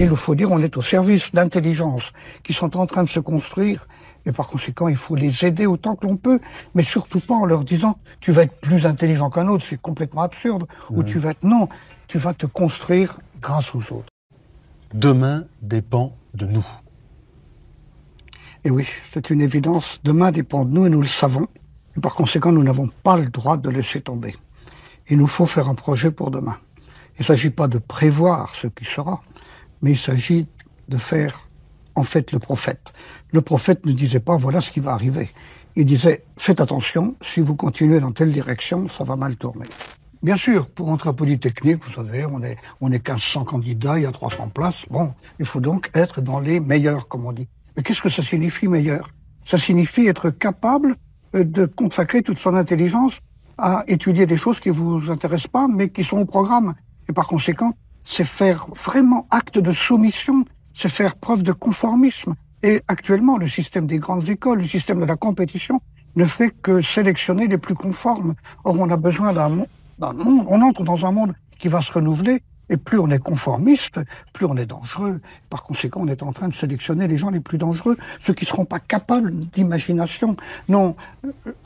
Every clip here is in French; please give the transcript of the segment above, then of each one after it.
Il nous faut dire on est au service d'intelligences qui sont en train de se construire et par conséquent il faut les aider autant que l'on peut, mais surtout pas en leur disant tu vas être plus intelligent qu'un autre, c'est complètement absurde, ou tu vas être non, tu vas te construire grâce aux autres. Demain dépend de nous. Et oui, c'est une évidence, demain dépend de nous et nous le savons, et par conséquent nous n'avons pas le droit de laisser tomber. Il nous faut faire un projet pour demain. Il ne s'agit pas de prévoir ce qui sera, mais il s'agit de faire, en fait, le prophète. Le prophète ne disait pas, voilà ce qui va arriver. Il disait, faites attention, si vous continuez dans telle direction, ça va mal tourner. Bien sûr, pour entrer à Polytechnique, vous savez, on est 1500 candidats, il y a 300 places. Bon, il faut donc être dans les meilleurs, comme on dit. Mais qu'est-ce que ça signifie, meilleur? Ça signifie être capable de consacrer toute son intelligence à étudier des choses qui vous intéressent pas, mais qui sont au programme. Et par conséquent, c'est faire vraiment acte de soumission, c'est faire preuve de conformisme. Et actuellement, le système des grandes écoles, le système de la compétition, ne fait que sélectionner les plus conformes. Or, on a besoin d'un monde, on entre dans un monde qui va se renouveler, et plus on est conformiste, plus on est dangereux. Par conséquent, on est en train de sélectionner les gens les plus dangereux, ceux qui ne seront pas capables d'imagination. Non,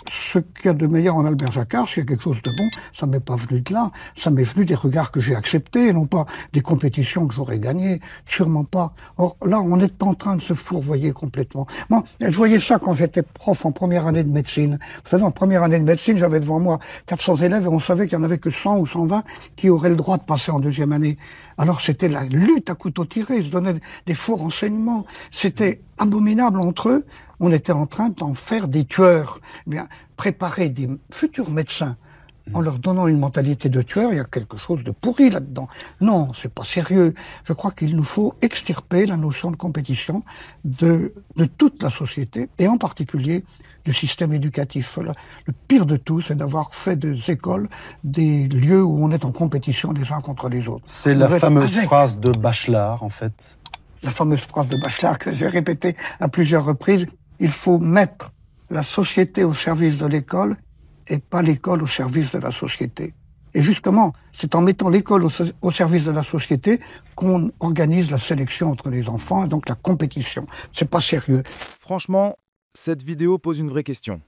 ce qu'il y a de meilleur en Albert Jacquard, s'il y a quelque chose de bon, ça m'est pas venu de là, ça m'est venu des regards que j'ai acceptés, non pas des compétitions que j'aurais gagnées, sûrement pas. Or là, on est en train de se fourvoyer complètement. Moi, je voyais ça quand j'étais prof en première année de médecine. Vous savez, en première année de médecine, j'avais devant moi 400 élèves et on savait qu'il n'y en avait que 100 ou 120 qui auraient le droit de passer en deuxième année. Alors c'était la lutte à couteau tiré, ils se donnaient des faux renseignements, c'était abominable entre eux. On était en train d'en faire des tueurs. Eh bien, préparer des futurs médecins en leur donnant une mentalité de tueur, il y a quelque chose de pourri là-dedans. Non, c'est pas sérieux. Je crois qu'il nous faut extirper la notion de compétition de toute la société et en particulier du système éducatif. Le pire de tout, c'est d'avoir fait des écoles des lieux où on est en compétition les uns contre les autres. C'est la fameuse phrase de Bachelard, en fait. La fameuse phrase de Bachelard que j'ai répétée à plusieurs reprises. Il faut mettre la société au service de l'école et pas l'école au service de la société. Et justement, c'est en mettant l'école au service de la société qu'on organise la sélection entre les enfants et donc la compétition. C'est pas sérieux. Franchement, cette vidéo pose une vraie question.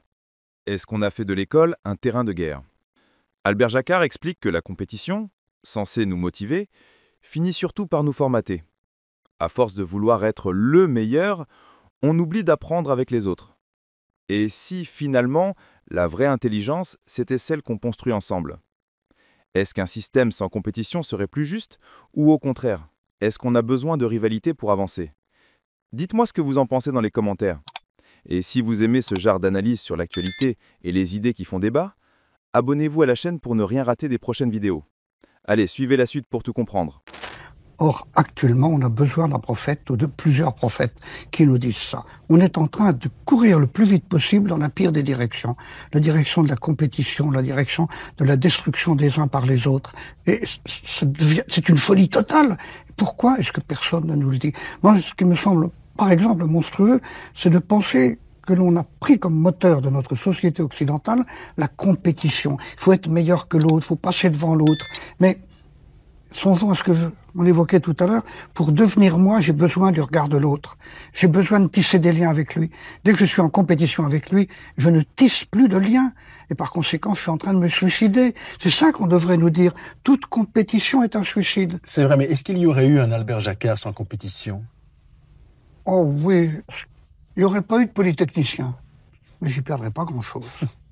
Est-ce qu'on a fait de l'école un terrain de guerre? Albert Jacquard explique que la compétition, censée nous motiver, finit surtout par nous formater. À force de vouloir être le meilleur, on oublie d'apprendre avec les autres. Et si, finalement, la vraie intelligence, c'était celle qu'on construit ensemble? Est-ce qu'un système sans compétition serait plus juste? Ou au contraire, est-ce qu'on a besoin de rivalité pour avancer? Dites-moi ce que vous en pensez dans les commentaires. Et si vous aimez ce genre d'analyse sur l'actualité et les idées qui font débat, abonnez-vous à la chaîne pour ne rien rater des prochaines vidéos. Allez, suivez la suite pour tout comprendre. Or, actuellement, on a besoin d'un prophète ou de plusieurs prophètes qui nous disent ça. On est en train de courir le plus vite possible dans la pire des directions. La direction de la compétition, la direction de la destruction des uns par les autres. Et c'est une folie totale. Pourquoi est-ce que personne ne nous le dit? Moi, ce qui me semble, par exemple, monstrueux, c'est de penser que l'on a pris comme moteur de notre société occidentale la compétition. Il faut être meilleur que l'autre, il faut passer devant l'autre. Mais songeons à ce que on évoquait tout à l'heure, pour devenir moi, j'ai besoin du regard de l'autre. J'ai besoin de tisser des liens avec lui. Dès que je suis en compétition avec lui, je ne tisse plus de liens. Et par conséquent, je suis en train de me suicider. C'est ça qu'on devrait nous dire. Toute compétition est un suicide. C'est vrai, mais est-ce qu'il y aurait eu un Albert Jacquard sans compétition? Oh oui, il n'y aurait pas eu de polytechnicien. Mais j'y perdrais pas grand-chose.